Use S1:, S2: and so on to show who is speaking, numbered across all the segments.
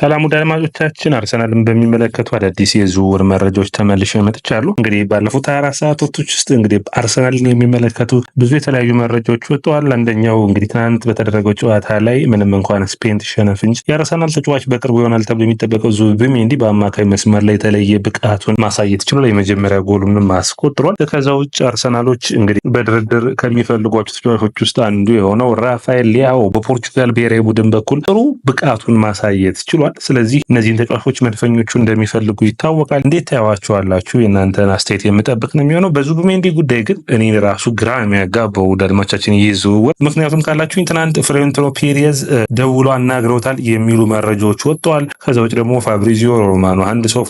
S1: ሰላም ውድ አድማጮቻችን፣ አርሰናልን በሚመለከቱ አዳዲስ የዝውውር መረጃዎች ተመልሼ መጥቻለሁ። እንግዲህ ባለፉት 24 ሰዓታቶች ውስጥ እንግዲህ አርሰናልን የሚመለከቱ ብዙ የተለያዩ መረጃዎች ወጥተዋል። አንደኛው እንግዲህ ትናንት በተደረገው ጨዋታ ላይ ምንም እንኳን ስፔን ትሸነፍ እንጂ የአርሰናል ተጫዋች በቅርቡ ይሆናል ተብሎ የሚጠበቀው ዙቢሜንዲ በአማካይ መስመር ላይ የተለየ ብቃቱን ማሳየት ችሏል። የመጀመሪያ ጎሉንም አስቆጥሯል። ከዛ ውጭ አርሰናሎች እንግዲህ በድርድር ከሚፈልጓቸው ተጫዋቾች ውስጥ አንዱ የሆነው ራፋኤል ሊያኦ በፖርቹጋል ብሔራዊ ቡድን በኩል ጥሩ ብቃቱን ማሳየት ችሏል። ስለዚህ እነዚህን ተጫዋቾች መድፈኞቹ እንደሚፈልጉ ይታወቃል። እንዴት ታያዋቸዋላችሁ? የእናንተን አስተያየት የምጠብቅ ነው የሚሆነው። በዙቢሜንዲ ጉዳይ ግን እኔ ራሱ ግራ የሚያጋባው አድማቻችን ይህ ዝውውር ምክንያቱም ካላችሁኝ ትናንት ፍሎሬንቲኖ ፔሬዝ ደውሎ አናግረውታል የሚሉ መረጃዎች ወጥተዋል። ከዛ ውጭ ደግሞ ፋብሪዚዮ ሮማኖ አንድ ሰው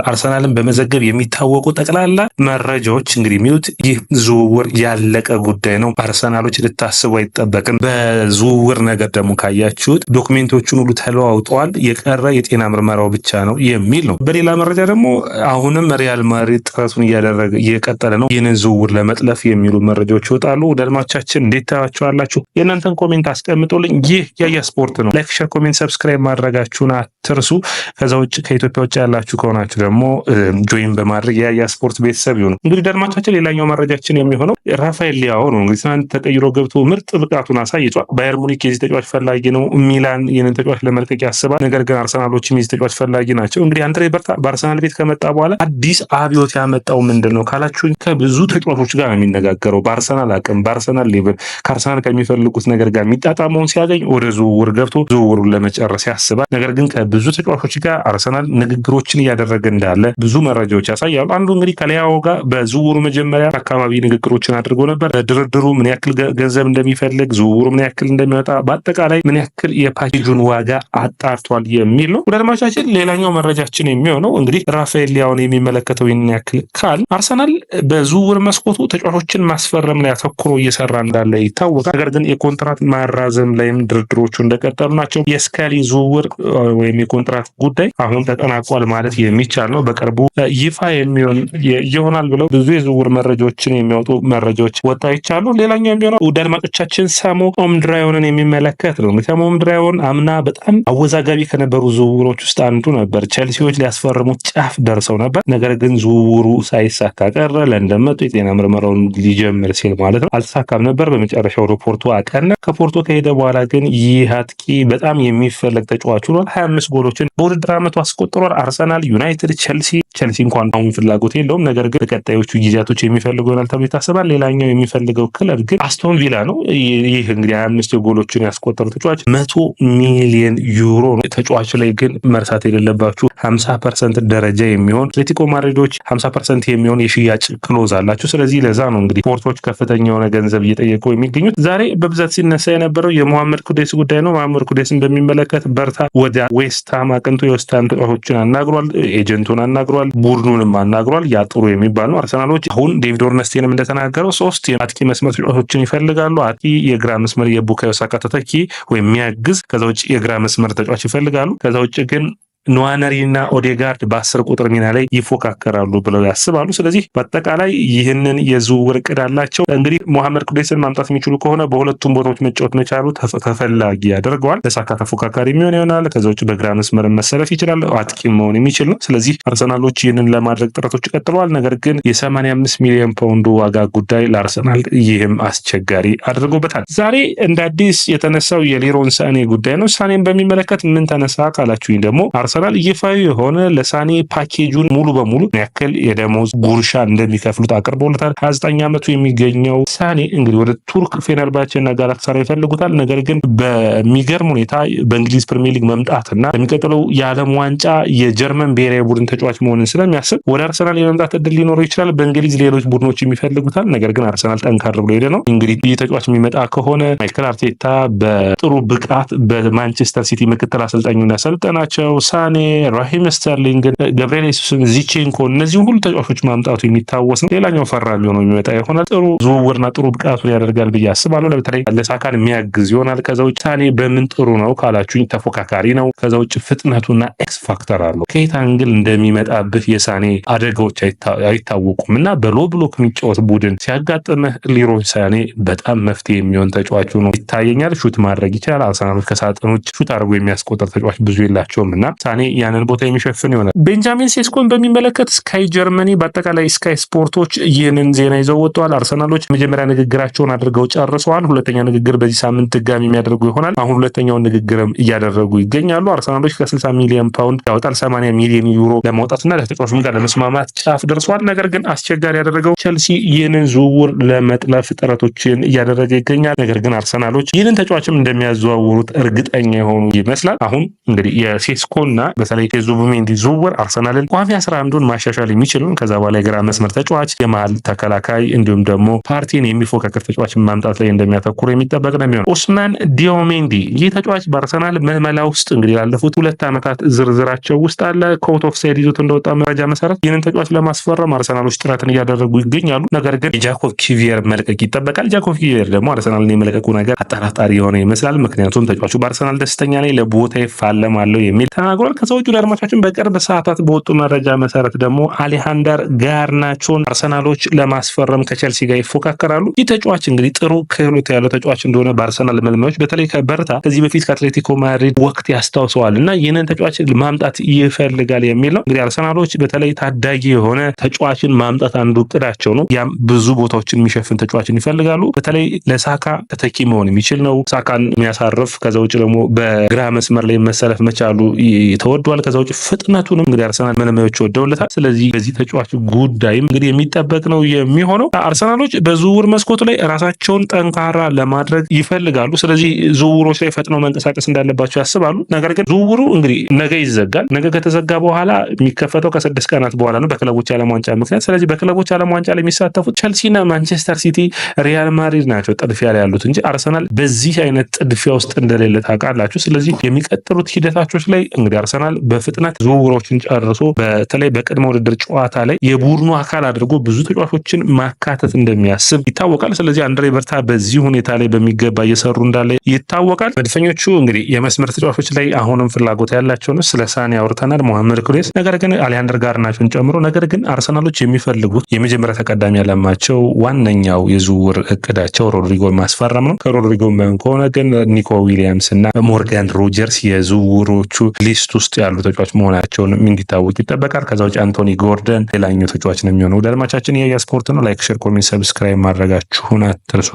S1: አርሰናልን በመዘገብ የሚታወቁ ጠቅላላ መረጃዎች እንግዲህ የሚሉት ይህ ዝውውር ያለቀ ጉዳይ ነው፣ አርሰናሎች ልታስቡ አይጠበቅም። በዝውውር ነገር ደግሞ ካያችሁት ዶክሜንቶቹን ሁሉ ተለዋውጠዋል፣ የቀረ የጤና ምርመራው ብቻ ነው የሚል ነው። በሌላ መረጃ ደግሞ አሁንም ሪያል ማድሪድ ጥረቱን እየቀጠለ ነው ይህንን ዝውውር ለመጥለፍ የሚሉ መረጃዎች ይወጣሉ። ወደ አድማጮቻችን እንዴት ታያችኋላችሁ? የእናንተን ኮሜንት አስቀምጡልኝ። ይህ ያያ ስፖርት ነው። ላይክ፣ ሼር፣ ኮሜንት፣ ሰብስክራይብ ማድረጋችሁን አትርሱ። ከዛ ውጭ ከኢትዮጵያ ውጭ ያላችሁ ከሆናችሁ ደግሞ ጆይን በማድረግ የያያ ስፖርት ቤተሰብ ይሁኑ። እንግዲህ አድማጮቻችን ሌላኛው መረጃችን የሚሆነው ራፋኤል ሊያኦ ነው። እንግዲህ ትናንት ተቀይሮ ገብቶ ምርጥ ብቃቱን አሳይቷል። ባየር ሙኒክ የዚህ ተጫዋች ፈላጊ ነው። ሚላን ይህንን ተጫዋች ለመልቀቅ ያስባል። ነገር ግን አርሰናሎችም የዚህ ተጫዋች ፈላጊ ናቸው። እንግዲህ አንድሬ በርታ በአርሰናል ቤት ከመጣ በኋላ አዲስ አብዮት ያመጣው ምንድን ነው ካላችሁኝ ከብዙ ተጫዋቾች ጋር ነው የሚነጋገረው። በአርሰናል አቅም፣ በአርሰናል ሌቭል ከአርሰናል ከሚፈልጉት ነገር ጋር የሚጣጣመውን ሲያገኝ ወደ ዝውውር ገብቶ ዝውውሩን ለመጨረስ ያስባል። ነገር ግን ከብዙ ተጫዋቾች ጋር አርሰናል ንግግሮችን እያደረገ እንዳለ ብዙ መረጃዎች ያሳያሉ። አንዱ እንግዲህ ከሊያኦ ጋር በዝውውሩ መጀመሪያ አካባቢ ንግግሮችን አድርጎ ነበር። ድርድሩ ምን ያክል ገንዘብ እንደሚፈልግ፣ ዝውውሩ ምን ያክል እንደሚወጣ፣ በአጠቃላይ ምን ያክል የፓኬጁን ዋጋ አጣርቷል የሚል ነው። ወደ አድማጮቻችን ሌላኛው መረጃችን የሚሆነው እንግዲህ ራፋኤል ሊያኦን የሚመለከተው ይህን ያክል ካል አርሰናል በዝውውር መስኮቱ ተጫዋቾችን ማስፈረም ላይ አተኩሮ እየሰራ እንዳለ ይታወቃል። ነገር ግን የኮንትራት ማራዘም ላይም ድርድሮቹ እንደቀጠሉ ናቸው። የስካሊ ዝውውር ወይም የኮንትራት ጉዳይ አሁን ተጠናቋል ማለት የሚቻል ነው። በቅርቡ ይፋ ይሆናል ብለው ብዙ የዝውውር መረጃዎችን የሚያወጡ መረጃዎች ወጣ ይቻሉ። ሌላኛው የሚሆነው ወደ አድማጮቻችን ሳሞ ኦምድራዮንን የሚመለከት ነው። ሳሞ ኦምድራዮን አምና በጣም አወዛጋቢ ከነበሩ ዝውውሮች ውስጥ አንዱ ነበር። ቼልሲዎች ሊያስፈርሙት ጫፍ ደርሰው ነበር። ነገር ግን ዝውውሩ ሳይሳካ ቀረ። ለንደን መጡ። የጤና ምርመራውን ሊጀምር ሲል ማለት ነው። አልተሳካም ነበር። በመጨረሻው ፖርቶ አቀና። ከፖርቶ ከሄደ በኋላ ግን ይህ አጥቂ በጣም የሚፈለግ ተጫዋች ሆኗል። 25 ጎሎችን በውድድር ዓመቱ አስቆጥሯል። አርሰናል፣ ዩናይትድ፣ ቼልሲ እንኳን አሁን ፍላጎት የለውም። ነገር ግን በቀጣዮቹ ጊዜያቶች የሚፈልገው ይሆናል ተብሎ ይታሰባል። ሌላኛው የሚፈልገው ክለብ ግን አስቶን ቪላ ነው። ይህ እንግዲህ 25 ጎሎችን ያስቆጠሩ ተጫዋች 100 ሚሊዮን ዩሮ ነው። ተጫዋቹ ላይ ግን መርሳት የሌለባችሁ 50% ደረጃ የሚሆን አትሌቲኮ ማድሪዶች 50% የሚሆን የሽያጭ ክሎዝ አላቸው። ስለዚህ ለዛ ነው እንግዲህ ፖርቶች ከፍተኛ የሆነ ገንዘብ እየጠየቁ የሚገኙት። ዛሬ በብዛት ሲነሳ የነበረው የሞሐመድ ኩዴስ ጉዳይ ነው። መሐመድ ኩዴስን በሚመለከት በርታ ወደ ዌስትሃም አቅንቶ የዌስትሃም ተጫዋቾችን አናግሯል፣ ኤጀንቱን አናግሯል፣ ቡድኑንም አናግሯል። ያ ጥሩ የሚባል ነው። አርሰናሎች አሁን ዴቪድ ኦርነስቴንም እንደተናገረው 3 የአጥቂ መስመር ተጫዋቾችን ይፈልጋሉ። አጥቂ፣ የግራ መስመር የቡካዮ ሳካ ተተኪ ወይም የሚያግዝ፣ ከዛ ውጭ የግራ መስመር ተጫዋች ይፈልጋሉ። ከዛ ውጭ ግን ኗነሪና ኦዴጋርድ በ10 ቁጥር ሚና ላይ ይፎካከራሉ ብለው ያስባሉ። ስለዚህ በአጠቃላይ ይህንን የዝውውር እቅድ አላቸው። እንግዲህ ሞሐመድ ኩዴስን ማምጣት የሚችሉ ከሆነ በሁለቱም ቦታዎች መጫወት መቻሉ ተፈላጊ ያደርገዋል። ለሳካ ተፎካካሪ የሚሆን ይሆናል። ከዛ ውጭ በግራ መስመር መሰለፍ ይችላል። አጥቂ መሆን የሚችል ነው። ስለዚህ አርሰናሎች ይህንን ለማድረግ ጥረቶች ቀጥለዋል። ነገር ግን የ85 ሚሊዮን ፓውንድ ዋጋ ጉዳይ ለአርሰናል ይህም አስቸጋሪ አድርጎበታል። ዛሬ እንደ አዲስ የተነሳው የሌሮን ሳኔ ጉዳይ ነው። ሳኔን በሚመለከት ምን ተነሳ ካላችሁኝ ደግሞ አርሰናል ይፋዊ የሆነ ለሳኔ ፓኬጁን ሙሉ በሙሉ ያክል የደሞዝ ጉርሻ እንደሚከፍሉት አቅርቦለታል። 29 ዓመቱ የሚገኘው ሳኔ እንግዲህ ወደ ቱርክ ፌነርባቼና ጋላታሳራይ ይፈልጉታል። ነገር ግን በሚገርም ሁኔታ በእንግሊዝ ፕሪሚየር ሊግ መምጣትና የሚቀጥለው የዓለም ዋንጫ የጀርመን ብሔራዊ ቡድን ተጫዋች መሆንን ስለሚያስብ ወደ አርሰናል የመምጣት እድል ሊኖረው ይችላል። በእንግሊዝ ሌሎች ቡድኖች የሚፈልጉታል። ነገር ግን አርሰናል ጠንካር ብሎ ሄደ ነው። እንግዲህ ይህ ተጫዋች የሚመጣ ከሆነ ማይክል አርቴታ በጥሩ ብቃት በማንቸስተር ሲቲ ምክትል አሰልጣኙን ያሰልጠናቸው ሳኔ፣ ራሂም ስተርሊንግ፣ ገብርኤል ሱስን፣ ዚቼንኮ እነዚህን ሁሉ ተጫዋቾች ማምጣቱ የሚታወስ ነው። ሌላኛው ፈራሚ ሆኖ የሚመጣ ይሆናል። ጥሩ ዝውውርና ጥሩ ብቃቱን ያደርጋል ብዬ አስባለሁ። በተለይ ለሳካን የሚያግዝ ይሆናል። ከዛ ውጭ ሳኔ በምን ጥሩ ነው ካላችሁኝ ተፎካካሪ ነው። ከዛ ውጭ ፍጥነቱና ኤክስ ፋክተር አለው። ከየት አንግል እንደሚመጣብህ የሳኔ አደጋዎች አይታወቁም እና በሎ ብሎክ የሚጫወት ቡድን ሲያጋጥምህ ሊሮይ ሳኔ በጣም መፍትሄ የሚሆን ተጫዋች ነው ይታየኛል። ሹት ማድረግ ይችላል። አርሰናሎች ከሳጥኖች ሹት አድርጎ የሚያስቆጠር ተጫዋች ብዙ የላቸውም እና ሳኔ ያንን ቦታ የሚሸፍን ይሆናል። ቤንጃሚን ሴስኮን በሚመለከት ስካይ ጀርመኒ በአጠቃላይ ስካይ ስፖርቶች ይህንን ዜና ይዘው ወጥተዋል። አርሰናሎች መጀመሪያ ንግግራቸውን አድርገው ጨርሰዋል። ሁለተኛ ንግግር በዚህ ሳምንት ድጋሚ የሚያደርጉ ይሆናል። አሁን ሁለተኛውን ንግግርም እያደረጉ ይገኛሉ። አርሰናሎች ከ60 ሚሊዮን ፓውንድ ያወጣል 80 ሚሊዮን ዩሮ ለማውጣትና ለተጫዋቹም ጋር ለመስማማት ጫፍ ደርሷል። ነገር ግን አስቸጋሪ ያደረገው ቸልሲ ይህንን ዝውውር ለመጥለፍ ጥረቶችን እያደረገ ይገኛል። ነገር ግን አርሰናሎች ይህንን ተጫዋችም እንደሚያዘዋውሩት እርግጠኛ የሆኑ ይመስላል። አሁን እንግዲህ የሴስኮና በተለይ የዙቢሜንዲ ዝውውር አርሰናልን ቋሚ 11ን ማሻሻል የሚችል ከዛ በኋላ የግራ መስመር ተጫዋች፣ የመሃል ተከላካይ እንዲሁም ደግሞ ፓርቲን የሚፎካከር ተጫዋችን ማምጣት ላይ እንደሚያተኩር የሚጠበቅ ነው የሚሆነው። ኦስማን ዲዮሜንዲ ይህ ተጫዋች በአርሰናል መልመላ ውስጥ እንግዲህ ላለፉት 2 ዓመታት ዝርዝራቸው ውስጥ አለ። ከአውት ኦፍ ሳይድ ይዞት እንደወጣ መረጃ መሰረት ይህንን ተጫዋች ለማስፈረም አርሰናሎች ጥረትን እያደረጉ ይገኛሉ። ነገር ግን የጃኮብ ኪቪየር መልቀቅ ይጠበቃል። ጃኮብ ኪቪየር ደግሞ አርሰናልን የመለቀቁ ነገር አጠራጣሪ የሆነ ይመስላል። ምክንያቱም ተጫዋቹ በአርሰናል ደስተኛ ላይ ለቦታ ይፋለማለሁ የሚል ተናግሯል። ከዛ ውጭ አድማጮቻችን በቅርብ ሰዓታት በወጡ መረጃ መሰረት ደግሞ አሌሃንደር ጋርናቾን አርሰናሎች ለማስፈረም ከቸልሲ ጋር ይፎካከራሉ። ይህ ተጫዋች እንግዲህ ጥሩ ክህሎት ያለው ተጫዋች እንደሆነ በአርሰናል መልማዮች በተለይ ከበርታ ከዚህ በፊት ከአትሌቲኮ ማድሪድ ወቅት ያስታውሰዋል እና ይህንን ተጫዋች ማምጣት ይፈልጋል የሚል ነው። እንግዲህ አርሰናሎች በተለይ ታዳጊ የሆነ ተጫዋችን ማምጣት አንዱ እቅዳቸው ነው። ያም ብዙ ቦታዎችን የሚሸፍን ተጫዋችን ይፈልጋሉ። በተለይ ለሳካ ተተኪ መሆን የሚችል ነው። ሳካን የሚያሳርፍ ከዛ ውጭ ደግሞ በግራ መስመር ላይ መሰለፍ መቻሉ ተወዷል። ከዛ ውጭ ፍጥነቱንም እንግዲህ አርሰናል መልማዮች ወደውለታል። ስለዚህ በዚህ ተጫዋች ጉዳይም እንግዲህ የሚጠበቅ ነው የሚሆነው። አርሰናሎች በዝውውር መስኮቱ ላይ ራሳቸውን ጠንካራ ለማድረግ ይፈልጋሉ። ስለዚህ ዝውውሮች ላይ ፈጥነው መንቀሳቀስ እንዳለባቸው ያስባሉ። ነገር ግን ዝውውሩ እንግዲህ ነገ ይዘጋል። ነገ ከተዘጋ በኋላ የሚከፈተው ከ6 ቀናት በኋላ ነው በክለቦች ዓለም ዋንጫ ምክንያት። ስለዚህ በክለቦች ዓለም ዋንጫ ላይ የሚሳተፉት ቸልሲና ማንቸስተር ሲቲ፣ ሪያል ማድሪድ ናቸው ጥድፊያ ላይ ያሉት እንጂ አርሰናል በዚህ አይነት ጥድፊያ ውስጥ እንደሌለ ታውቃላችሁ። ስለዚህ የሚቀጥሉት ሂደታቾች ላይ እንግዲህ አርሰናል በፍጥነት ዝውውሮችን ጨርሶ በተለይ በቅድመ ውድድር ጨዋታ ላይ የቡድኑ አካል አድርጎ ብዙ ተጫዋቾችን ማካተት እንደሚያስብ ይታወቃል። ስለዚህ አንድሬ በርታ በዚህ ሁኔታ ላይ በሚገባ እየሰሩ እንዳለ ይታወቃል። መድፈኞቹ እንግዲህ የመስመር ተጫዋቾች ላይ አሁንም ፍላጎት ያላቸው ነው። ስለ ሳኔ አውርተናል፣ ሞሐመድ ኩሬስ፣ ነገር ግን አሌሃንደር ጋርናቾን ጨምሮ። ነገር ግን አርሰናሎች የሚፈልጉት የመጀመሪያ ተቀዳሚ ያለማቸው ዋነኛው የዝውውር እቅዳቸው ሮድሪጎን ማስፈረም ነው። ከሮድሪጎ ከሆነ ግን ኒኮ ዊሊያምስ እና ሞርጋን ሮጀርስ የዝውውሮቹ ሊስት ውስጥ ያሉ ተጫዋች መሆናቸውን እንዲታወቅ ይጠበቃል። ከዛ ውጭ አንቶኒ ጎርደን ሌላኛው ተጫዋች ነው የሚሆነው። ወደ አድማቻችን የስፖርት ነው። ላይክ፣ ሼር፣ ኮሜንት፣ ሰብስክራይብ ማድረጋችሁን አትርሱ።